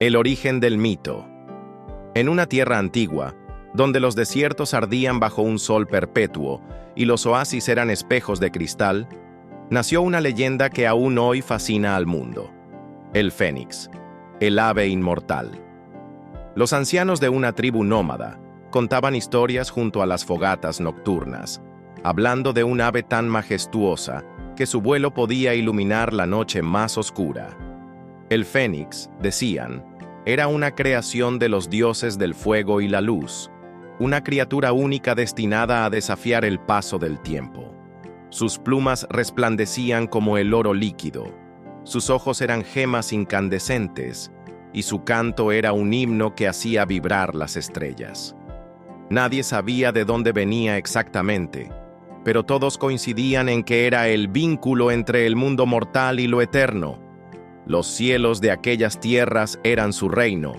El origen del mito. En una tierra antigua, donde los desiertos ardían bajo un sol perpetuo y los oasis eran espejos de cristal, nació una leyenda que aún hoy fascina al mundo: el fénix, el ave inmortal. Los ancianos de una tribu nómada contaban historias junto a las fogatas nocturnas, hablando de un ave tan majestuosa que su vuelo podía iluminar la noche más oscura. El fénix, decían, era una creación de los dioses del fuego y la luz, una criatura única destinada a desafiar el paso del tiempo. Sus plumas resplandecían como el oro líquido, sus ojos eran gemas incandescentes, y su canto era un himno que hacía vibrar las estrellas. Nadie sabía de dónde venía exactamente, pero todos coincidían en que era el vínculo entre el mundo mortal y lo eterno. Los cielos de aquellas tierras eran su reino.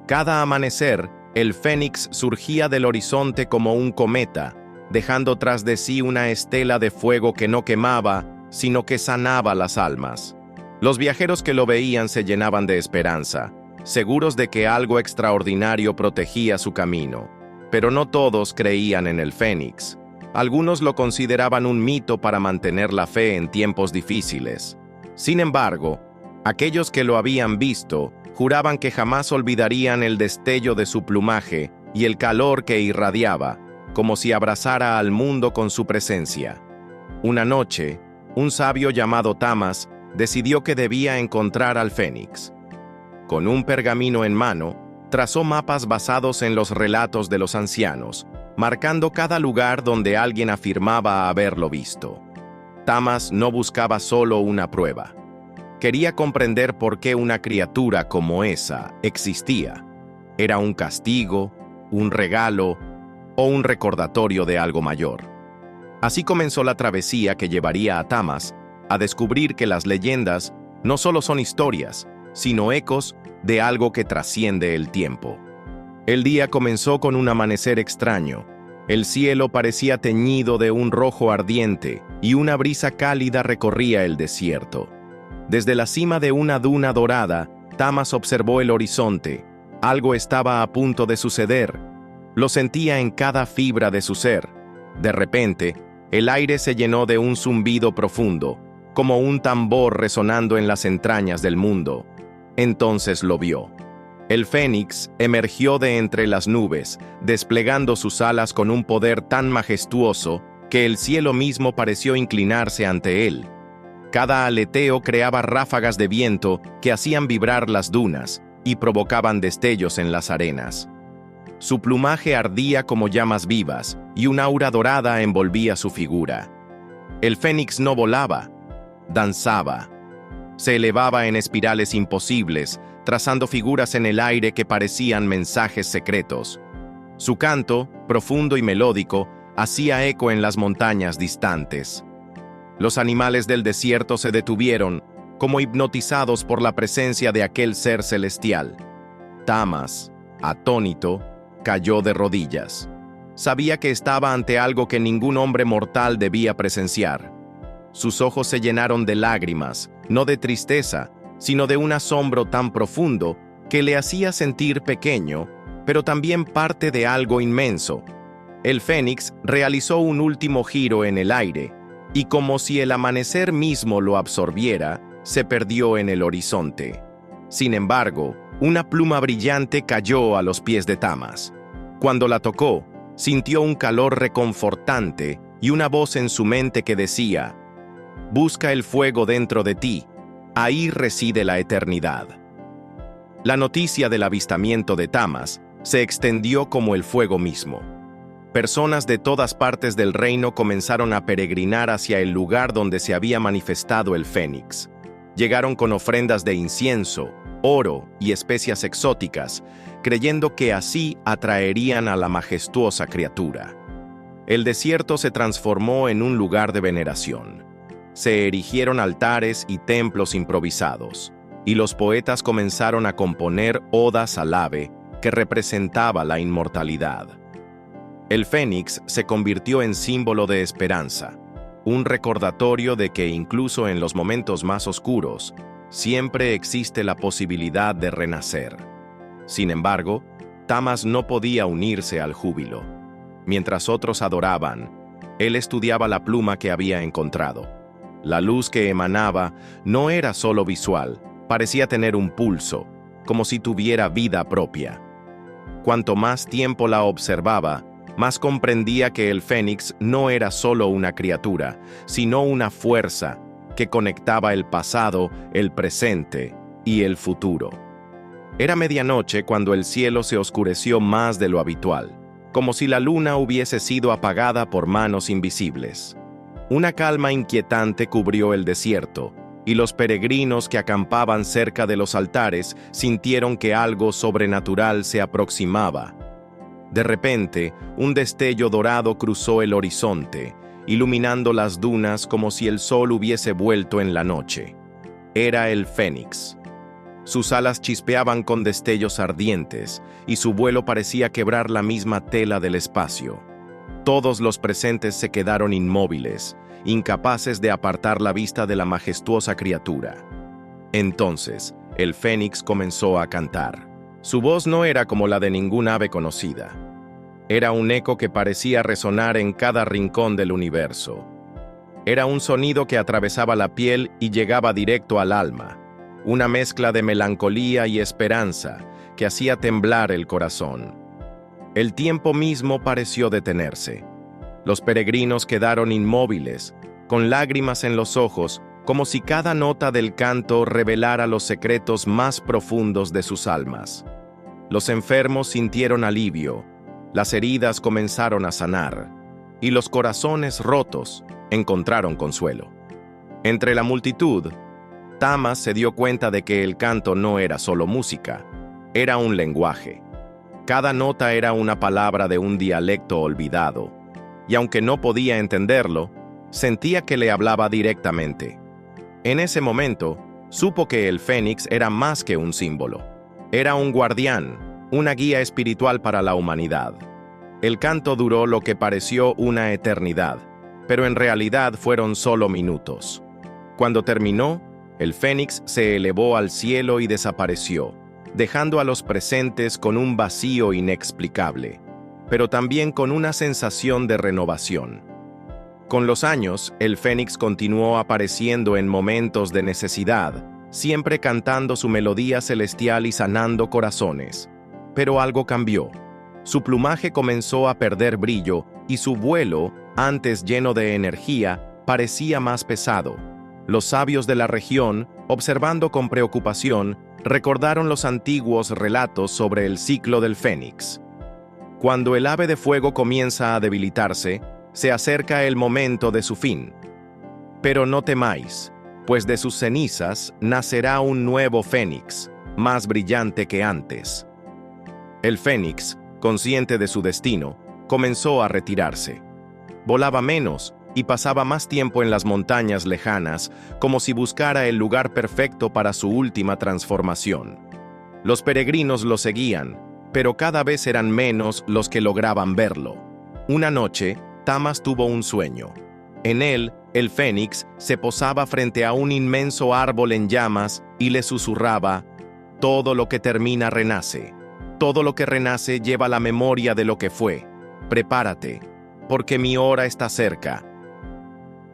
Cada amanecer, el fénix surgía del horizonte como un cometa, dejando tras de sí una estela de fuego que no quemaba, sino que sanaba las almas. Los viajeros que lo veían se llenaban de esperanza, seguros de que algo extraordinario protegía su camino. Pero no todos creían en el fénix. Algunos lo consideraban un mito para mantener la fe en tiempos difíciles. Sin embargo, aquellos que lo habían visto juraban que jamás olvidarían el destello de su plumaje y el calor que irradiaba, como si abrazara al mundo con su presencia. Una noche, un sabio llamado Tamas decidió que debía encontrar al fénix. Con un pergamino en mano, trazó mapas basados en los relatos de los ancianos, marcando cada lugar donde alguien afirmaba haberlo visto. Tamas no buscaba solo una prueba. Quería comprender por qué una criatura como esa existía. ¿Era un castigo, un regalo o un recordatorio de algo mayor? Así comenzó la travesía que llevaría a Tamas a descubrir que las leyendas no solo son historias, sino ecos de algo que trasciende el tiempo. El día comenzó con un amanecer extraño. El cielo parecía teñido de un rojo ardiente y una brisa cálida recorría el desierto. Desde la cima de una duna dorada, Tamas observó el horizonte. Algo estaba a punto de suceder. Lo sentía en cada fibra de su ser. De repente, el aire se llenó de un zumbido profundo, como un tambor resonando en las entrañas del mundo. Entonces lo vio. El fénix emergió de entre las nubes, desplegando sus alas con un poder tan majestuoso que el cielo mismo pareció inclinarse ante él. Cada aleteo creaba ráfagas de viento que hacían vibrar las dunas y provocaban destellos en las arenas. Su plumaje ardía como llamas vivas y un aura dorada envolvía su figura. El fénix no volaba, danzaba. Se elevaba en espirales imposibles, trazando figuras en el aire que parecían mensajes secretos. Su canto, profundo y melódico, hacía eco en las montañas distantes. Los animales del desierto se detuvieron, como hipnotizados por la presencia de aquel ser celestial. Tamas, atónito, cayó de rodillas. Sabía que estaba ante algo que ningún hombre mortal debía presenciar. Sus ojos se llenaron de lágrimas, no de tristeza, sino de un asombro tan profundo que le hacía sentir pequeño, pero también parte de algo inmenso. El fénix realizó un último giro en el aire, y como si el amanecer mismo lo absorbiera, se perdió en el horizonte. Sin embargo, una pluma brillante cayó a los pies de Tamas. Cuando la tocó, sintió un calor reconfortante y una voz en su mente que decía: «Busca el fuego dentro de ti, ahí reside la eternidad». La noticia del avistamiento de Tamas se extendió como el fuego mismo. Personas de todas partes del reino comenzaron a peregrinar hacia el lugar donde se había manifestado el fénix. Llegaron con ofrendas de incienso, oro y especias exóticas, creyendo que así atraerían a la majestuosa criatura. El desierto se transformó en un lugar de veneración. Se erigieron altares y templos improvisados, y los poetas comenzaron a componer odas al ave que representaba la inmortalidad. El fénix se convirtió en símbolo de esperanza, un recordatorio de que incluso en los momentos más oscuros, Siempre existe la posibilidad de renacer. Sin embargo, Tamas no podía unirse al júbilo. Mientras otros adoraban, él estudiaba la pluma que había encontrado. La luz que emanaba no era solo visual, parecía tener un pulso, como si tuviera vida propia. Cuanto más tiempo la observaba, más comprendía que el Fénix no era solo una criatura, sino una fuerza que conectaba el pasado, el presente y el futuro. Era medianoche cuando el cielo se oscureció más de lo habitual, como si la luna hubiese sido apagada por manos invisibles. Una calma inquietante cubrió el desierto, y los peregrinos que acampaban cerca de los altares sintieron que algo sobrenatural se aproximaba. De repente, un destello dorado cruzó el horizonte, iluminando las dunas como si el sol hubiese vuelto en la noche. Era el Fénix. Sus alas chispeaban con destellos ardientes, y su vuelo parecía quebrar la misma tela del espacio. Todos los presentes se quedaron inmóviles, incapaces de apartar la vista de la majestuosa criatura. Entonces, el Fénix comenzó a cantar. Su voz no era como la de ningún ave conocida. Era un eco que parecía resonar en cada rincón del universo. Era un sonido que atravesaba la piel y llegaba directo al alma, una mezcla de melancolía y esperanza que hacía temblar el corazón. El tiempo mismo pareció detenerse. Los peregrinos quedaron inmóviles, con lágrimas en los ojos, como si cada nota del canto revelara los secretos más profundos de sus almas. Los enfermos sintieron alivio, las heridas comenzaron a sanar, y los corazones rotos encontraron consuelo. Entre la multitud, Tamas se dio cuenta de que el canto no era solo música, era un lenguaje. Cada nota era una palabra de un dialecto olvidado, y aunque no podía entenderlo, sentía que le hablaba directamente. En ese momento, supo que el Fénix era más que un símbolo. Era un guardián, una guía espiritual para la humanidad. El canto duró lo que pareció una eternidad, pero en realidad fueron solo minutos. Cuando terminó, el Fénix se elevó al cielo y desapareció, dejando a los presentes con un vacío inexplicable, pero también con una sensación de renovación. Con los años, el Fénix continuó apareciendo en momentos de necesidad, siempre cantando su melodía celestial y sanando corazones. Pero algo cambió. Su plumaje comenzó a perder brillo y su vuelo, antes lleno de energía, parecía más pesado. Los sabios de la región, observando con preocupación, recordaron los antiguos relatos sobre el ciclo del Fénix. Cuando el ave de fuego comienza a debilitarse, se acerca el momento de su fin. Pero no temáis, pues de sus cenizas nacerá un nuevo Fénix, más brillante que antes. El Fénix, consciente de su destino, comenzó a retirarse. Volaba menos y pasaba más tiempo en las montañas lejanas, como si buscara el lugar perfecto para su última transformación. Los peregrinos lo seguían, pero cada vez eran menos los que lograban verlo. Una noche, Tamas tuvo un sueño. En él, el Fénix se posaba frente a un inmenso árbol en llamas y le susurraba: «Todo lo que termina renace. Todo lo que renace lleva la memoria de lo que fue. Prepárate, porque mi hora está cerca».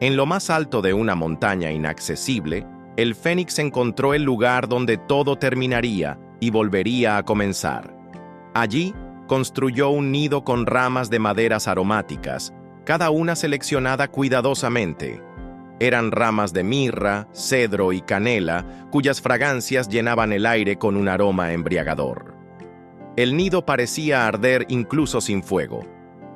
En lo más alto de una montaña inaccesible, el Fénix encontró el lugar donde todo terminaría y volvería a comenzar. Allí, construyó un nido con ramas de maderas aromáticas, cada una seleccionada cuidadosamente. Eran ramas de mirra, cedro y canela, cuyas fragancias llenaban el aire con un aroma embriagador. El nido parecía arder incluso sin fuego.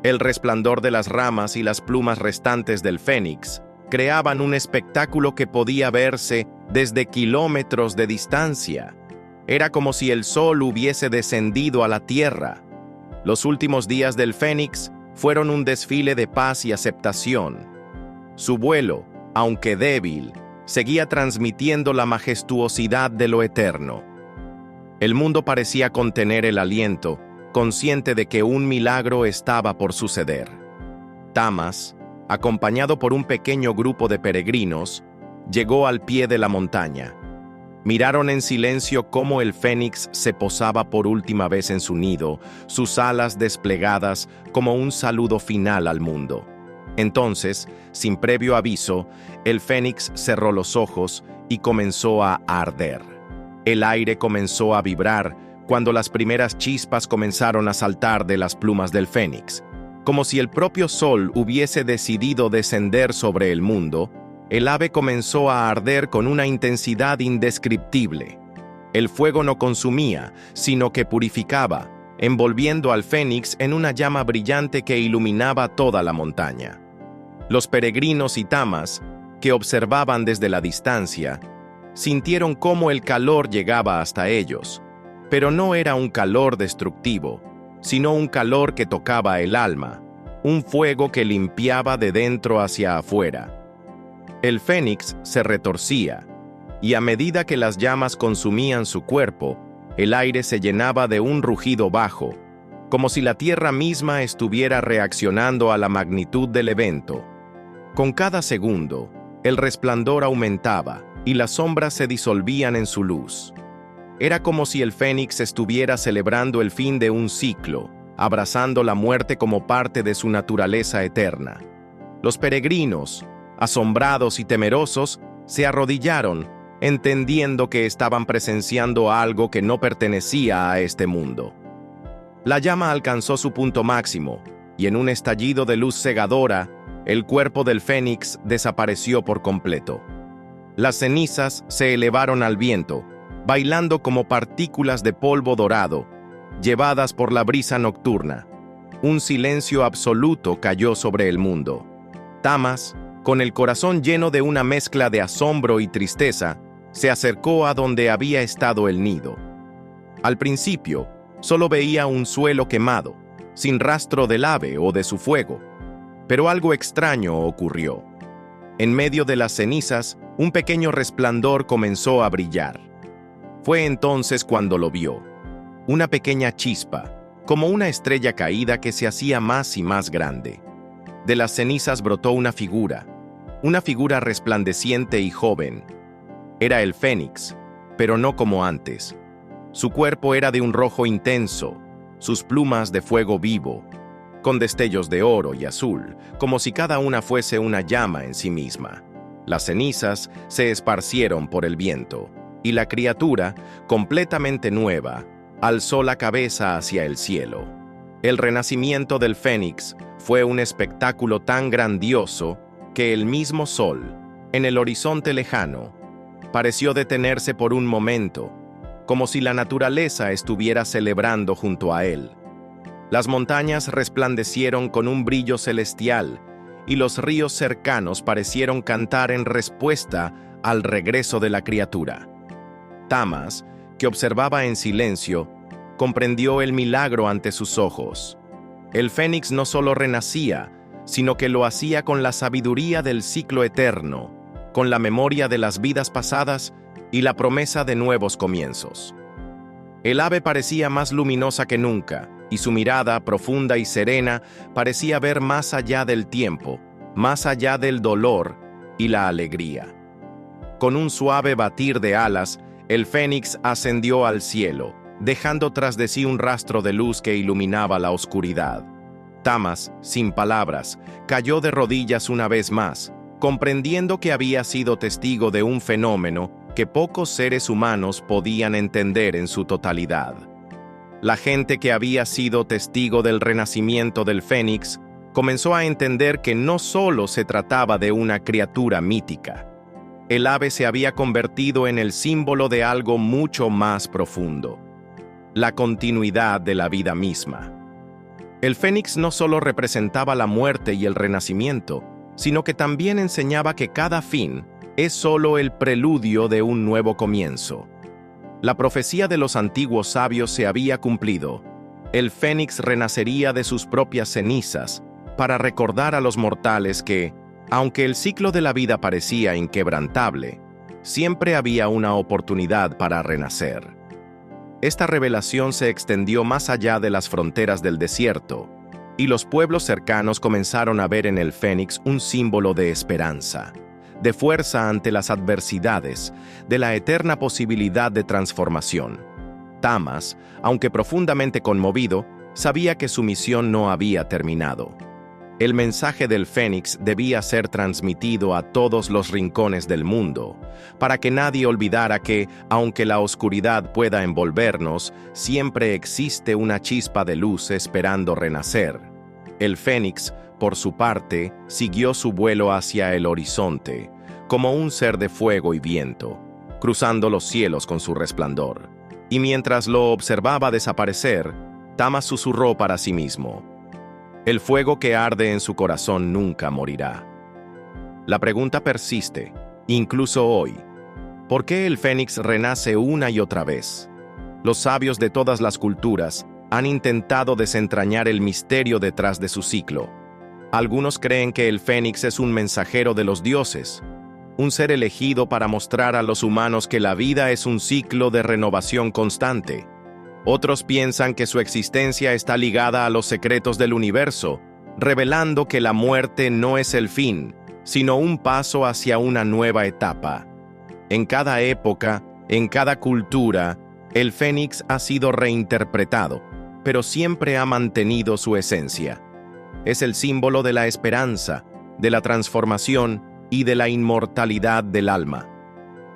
El resplandor de las ramas y las plumas restantes del Fénix creaban un espectáculo que podía verse desde kilómetros de distancia. Era como si el sol hubiese descendido a la tierra. Los últimos días del Fénix fueron un desfile de paz y aceptación. Su vuelo, aunque débil, seguía transmitiendo la majestuosidad de lo eterno. El mundo parecía contener el aliento, consciente de que un milagro estaba por suceder. Tamas, acompañado por un pequeño grupo de peregrinos, llegó al pie de la montaña. Miraron en silencio cómo el fénix se posaba por última vez en su nido, sus alas desplegadas como un saludo final al mundo. Entonces, sin previo aviso, el fénix cerró los ojos y comenzó a arder. El aire comenzó a vibrar cuando las primeras chispas comenzaron a saltar de las plumas del fénix. Como si el propio sol hubiese decidido descender sobre el mundo, el ave comenzó a arder con una intensidad indescriptible. El fuego no consumía, sino que purificaba, envolviendo al fénix en una llama brillante que iluminaba toda la montaña. Los peregrinos y tamas, que observaban desde la distancia, sintieron cómo el calor llegaba hasta ellos, pero no era un calor destructivo, sino un calor que tocaba el alma, un fuego que limpiaba de dentro hacia afuera. El fénix se retorcía, y a medida que las llamas consumían su cuerpo, el aire se llenaba de un rugido bajo, como si la tierra misma estuviera reaccionando a la magnitud del evento. Con cada segundo, el resplandor aumentaba y las sombras se disolvían en su luz. Era como si el fénix estuviera celebrando el fin de un ciclo, abrazando la muerte como parte de su naturaleza eterna. Los peregrinos, asombrados y temerosos, se arrodillaron, entendiendo que estaban presenciando algo que no pertenecía a este mundo. La llama alcanzó su punto máximo, y en un estallido de luz cegadora, el cuerpo del fénix desapareció por completo. Las cenizas se elevaron al viento, bailando como partículas de polvo dorado, llevadas por la brisa nocturna. Un silencio absoluto cayó sobre el mundo. Tamas, con el corazón lleno de una mezcla de asombro y tristeza, se acercó a donde había estado el nido. Al principio, solo veía un suelo quemado, sin rastro del ave o de su fuego. Pero algo extraño ocurrió. En medio de las cenizas, un pequeño resplandor comenzó a brillar. Fue entonces cuando lo vio. Una pequeña chispa, como una estrella caída que se hacía más y más grande. De las cenizas brotó una figura resplandeciente y joven. Era el fénix, pero no como antes. Su cuerpo era de un rojo intenso, sus plumas de fuego vivo, con destellos de oro y azul, como si cada una fuese una llama en sí misma. Las cenizas se esparcieron por el viento, y la criatura, completamente nueva, alzó la cabeza hacia el cielo. El renacimiento del fénix fue un espectáculo tan grandioso que el mismo sol, en el horizonte lejano, pareció detenerse por un momento, como si la naturaleza estuviera celebrando junto a él. Las montañas resplandecieron con un brillo celestial, y los ríos cercanos parecieron cantar en respuesta al regreso de la criatura. Tamas, que observaba en silencio, comprendió el milagro ante sus ojos. El fénix no solo renacía, sino que lo hacía con la sabiduría del ciclo eterno, con la memoria de las vidas pasadas y la promesa de nuevos comienzos. El ave parecía más luminosa que nunca, y su mirada, profunda y serena, parecía ver más allá del tiempo, más allá del dolor y la alegría. Con un suave batir de alas, el fénix ascendió al cielo, dejando tras de sí un rastro de luz que iluminaba la oscuridad. Tamas, sin palabras, cayó de rodillas una vez más, comprendiendo que había sido testigo de un fenómeno que pocos seres humanos podían entender en su totalidad. La gente que había sido testigo del renacimiento del fénix comenzó a entender que no solo se trataba de una criatura mítica. El ave se había convertido en el símbolo de algo mucho más profundo: la continuidad de la vida misma. El fénix no solo representaba la muerte y el renacimiento, sino que también enseñaba que cada fin es solo el preludio de un nuevo comienzo. La profecía de los antiguos sabios se había cumplido. El fénix renacería de sus propias cenizas para recordar a los mortales que, aunque el ciclo de la vida parecía inquebrantable, siempre había una oportunidad para renacer. Esta revelación se extendió más allá de las fronteras del desierto, y los pueblos cercanos comenzaron a ver en el fénix un símbolo de esperanza, de fuerza ante las adversidades, de la eterna posibilidad de transformación. Tamas, aunque profundamente conmovido, sabía que su misión no había terminado. El mensaje del Fénix debía ser transmitido a todos los rincones del mundo, para que nadie olvidara que, aunque la oscuridad pueda envolvernos, siempre existe una chispa de luz esperando renacer. El Fénix, por su parte, siguió su vuelo hacia el horizonte, como un ser de fuego y viento, cruzando los cielos con su resplandor. Y mientras lo observaba desaparecer, Tamas susurró para sí mismo: el fuego que arde en su corazón nunca morirá. La pregunta persiste, incluso hoy. ¿Por qué el Fénix renace una y otra vez? Los sabios de todas las culturas han intentado desentrañar el misterio detrás de su ciclo. Algunos creen que el Fénix es un mensajero de los dioses, un ser elegido para mostrar a los humanos que la vida es un ciclo de renovación constante. Otros piensan que su existencia está ligada a los secretos del universo, revelando que la muerte no es el fin, sino un paso hacia una nueva etapa. En cada época, en cada cultura, el Fénix ha sido reinterpretado, pero siempre ha mantenido su esencia. Es el símbolo de la esperanza, de la transformación y de la inmortalidad del alma.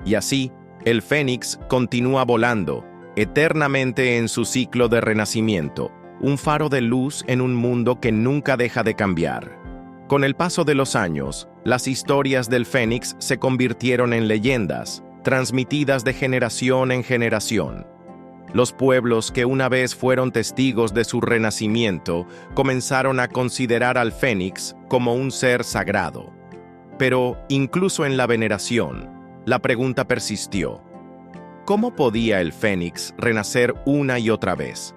Y así, el Fénix continúa volando, eternamente en su ciclo de renacimiento, un faro de luz en un mundo que nunca deja de cambiar. Con el paso de los años, las historias del Fénix se convirtieron en leyendas, transmitidas de generación en generación. Los pueblos que una vez fueron testigos de su renacimiento comenzaron a considerar al Fénix como un ser sagrado. Pero, incluso en la veneración, la pregunta persistió: ¿cómo podía el Fénix renacer una y otra vez?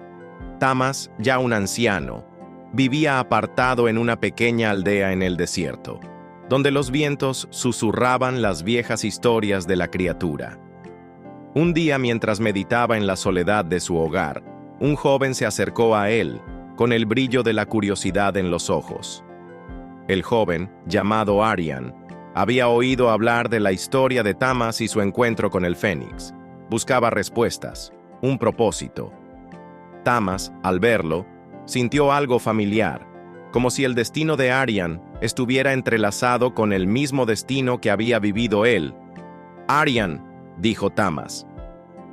Tamas, ya un anciano, vivía apartado en una pequeña aldea en el desierto, donde los vientos susurraban las viejas historias de la criatura. Un día, mientras meditaba en la soledad de su hogar, un joven se acercó a él, con el brillo de la curiosidad en los ojos. El joven, llamado Aryan, había oído hablar de la historia de Tamas y su encuentro con el Fénix. Buscaba respuestas, un propósito. Tamas, al verlo, sintió algo familiar, como si el destino de Aryan estuviera entrelazado con el mismo destino que había vivido él. «Aryan», dijo Tamas,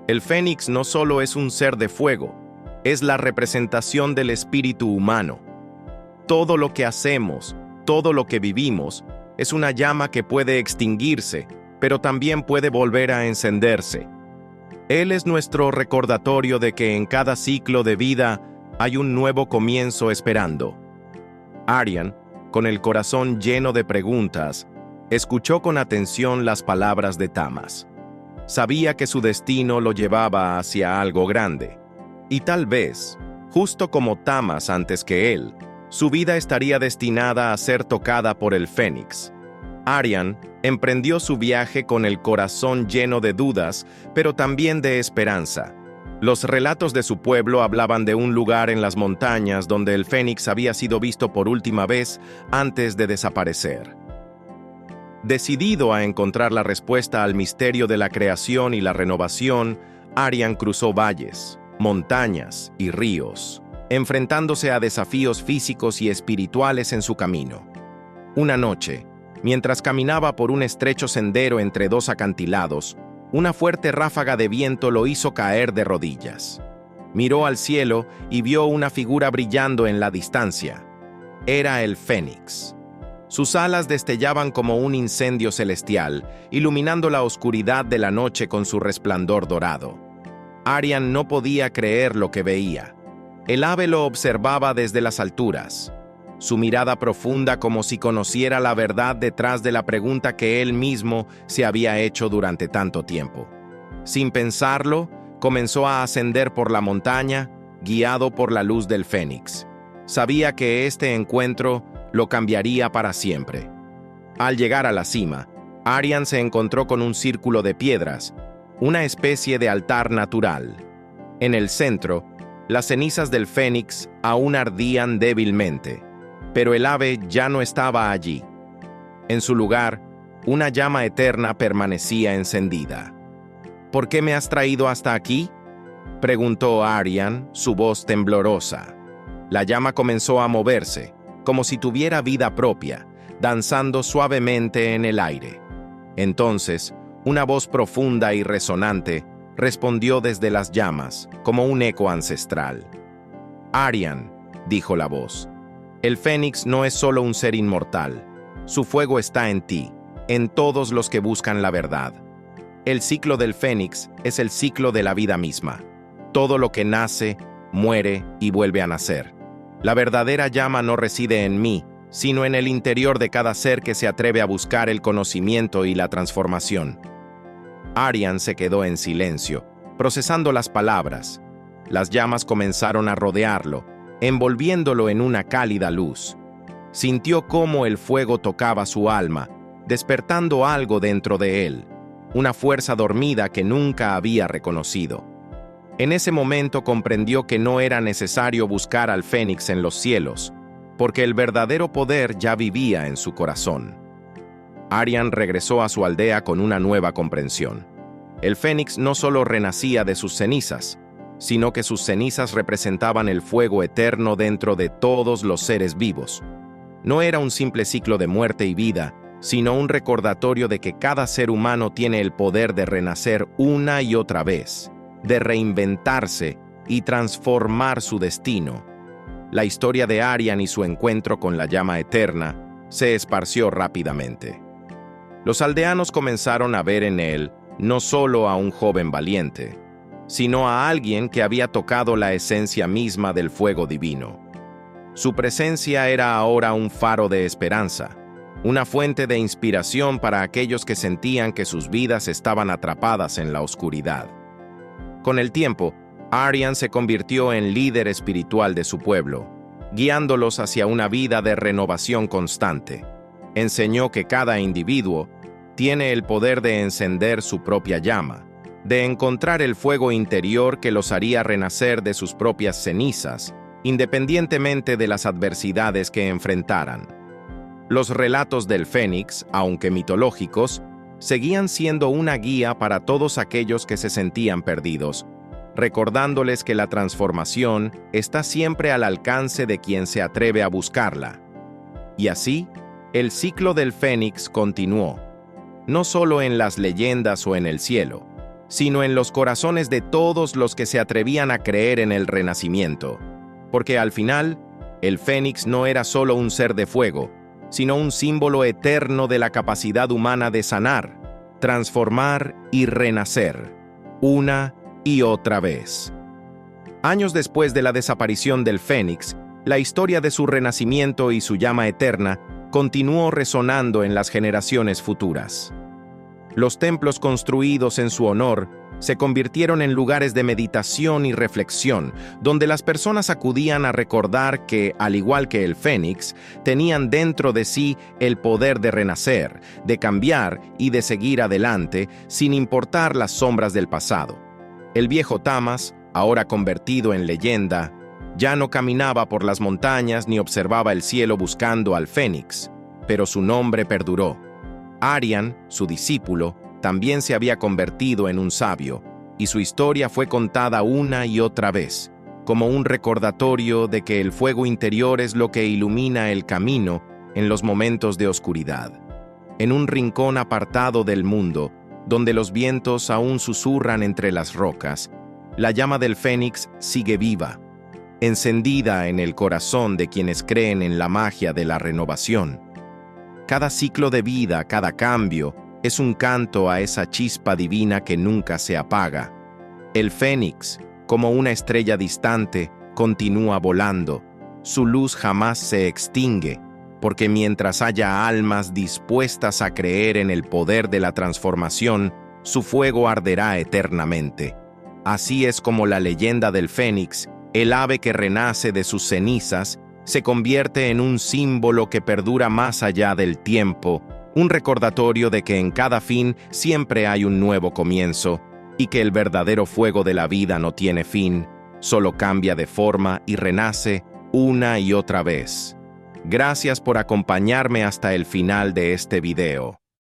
«el Fénix no solo es un ser de fuego, es la representación del espíritu humano. Todo lo que hacemos, todo lo que vivimos, es una llama que puede extinguirse, pero también puede volver a encenderse. Él es nuestro recordatorio de que en cada ciclo de vida hay un nuevo comienzo esperando». Aryan, con el corazón lleno de preguntas, escuchó con atención las palabras de Tamas. Sabía que su destino lo llevaba hacia algo grande. Y tal vez, justo como Tamas antes que él, su vida estaría destinada a ser tocada por el Fénix. Aryan emprendió su viaje con el corazón lleno de dudas, pero también de esperanza. Los relatos de su pueblo hablaban de un lugar en las montañas donde el Fénix había sido visto por última vez antes de desaparecer. Decidido a encontrar la respuesta al misterio de la creación y la renovación, Aryan cruzó valles, montañas y ríos, enfrentándose a desafíos físicos y espirituales en su camino. Una noche, mientras caminaba por un estrecho sendero entre dos acantilados, una fuerte ráfaga de viento lo hizo caer de rodillas. Miró al cielo y vio una figura brillando en la distancia. Era el Fénix. Sus alas destellaban como un incendio celestial, iluminando la oscuridad de la noche con su resplandor dorado. Aryan no podía creer lo que veía. El ave lo observaba desde las alturas, su mirada profunda como si conociera la verdad detrás de la pregunta que él mismo se había hecho durante tanto tiempo. Sin pensarlo, comenzó a ascender por la montaña, guiado por la luz del Fénix. Sabía que este encuentro lo cambiaría para siempre. Al llegar a la cima, Aryan se encontró con un círculo de piedras, una especie de altar natural. En el centro, las cenizas del Fénix aún ardían débilmente, pero el ave ya no estaba allí. En su lugar, una llama eterna permanecía encendida. ¿Por qué me has traído hasta aquí?, preguntó Aryan, su voz temblorosa. La llama comenzó a moverse, como si tuviera vida propia, danzando suavemente en el aire. Entonces, una voz profunda y resonante respondió desde las llamas, como un eco ancestral. «Aryan», dijo la voz, «el Fénix no es solo un ser inmortal. Su fuego está en ti, en todos los que buscan la verdad. El ciclo del Fénix es el ciclo de la vida misma. Todo lo que nace, muere y vuelve a nacer. La verdadera llama no reside en mí, sino en el interior de cada ser que se atreve a buscar el conocimiento y la transformación». Aryan se quedó en silencio, procesando las palabras. Las llamas comenzaron a rodearlo, envolviéndolo en una cálida luz. Sintió cómo el fuego tocaba su alma, despertando algo dentro de él, una fuerza dormida que nunca había reconocido. En ese momento comprendió que no era necesario buscar al Fénix en los cielos, porque el verdadero poder ya vivía en su corazón. Aryan regresó a su aldea con una nueva comprensión. El Fénix no solo renacía de sus cenizas, sino que sus cenizas representaban el fuego eterno dentro de todos los seres vivos. No era un simple ciclo de muerte y vida, sino un recordatorio de que cada ser humano tiene el poder de renacer una y otra vez, de reinventarse y transformar su destino. La historia de Aryan y su encuentro con la llama eterna se esparció rápidamente. Los aldeanos comenzaron a ver en él no solo a un joven valiente, sino a alguien que había tocado la esencia misma del fuego divino. Su presencia era ahora un faro de esperanza, una fuente de inspiración para aquellos que sentían que sus vidas estaban atrapadas en la oscuridad. Con el tiempo, Aryan se convirtió en líder espiritual de su pueblo, guiándolos hacia una vida de renovación constante. Enseñó que cada individuo tiene el poder de encender su propia llama, de encontrar el fuego interior que los haría renacer de sus propias cenizas, independientemente de las adversidades que enfrentaran. Los relatos del Fénix, aunque mitológicos, seguían siendo una guía para todos aquellos que se sentían perdidos, recordándoles que la transformación está siempre al alcance de quien se atreve a buscarla. Y así, el ciclo del Fénix continuó, no solo en las leyendas o en el cielo, sino en los corazones de todos los que se atrevían a creer en el renacimiento, porque al final, el Fénix no era solo un ser de fuego, sino un símbolo eterno de la capacidad humana de sanar, transformar y renacer, una y otra vez. Años después de la desaparición del Fénix, la historia de su renacimiento y su llama eterna continuó resonando en las generaciones futuras. Los templos construidos en su honor se convirtieron en lugares de meditación y reflexión, donde las personas acudían a recordar que, al igual que el Fénix, tenían dentro de sí el poder de renacer, de cambiar y de seguir adelante, sin importar las sombras del pasado. El viejo Tamas, ahora convertido en leyenda, ya no caminaba por las montañas ni observaba el cielo buscando al Fénix, pero su nombre perduró. Aryan, su discípulo, también se había convertido en un sabio, y su historia fue contada una y otra vez, como un recordatorio de que el fuego interior es lo que ilumina el camino en los momentos de oscuridad. En un rincón apartado del mundo, donde los vientos aún susurran entre las rocas, la llama del Fénix sigue viva, encendida en el corazón de quienes creen en la magia de la renovación. Cada ciclo de vida, cada cambio, es un canto a esa chispa divina que nunca se apaga. El Fénix, como una estrella distante, continúa volando. Su luz jamás se extingue, porque mientras haya almas dispuestas a creer en el poder de la transformación, su fuego arderá eternamente. Así es como la leyenda del Fénix, el ave que renace de sus cenizas, se convierte en un símbolo que perdura más allá del tiempo, un recordatorio de que en cada fin siempre hay un nuevo comienzo y que el verdadero fuego de la vida no tiene fin, solo cambia de forma y renace una y otra vez. Gracias por acompañarme hasta el final de este video.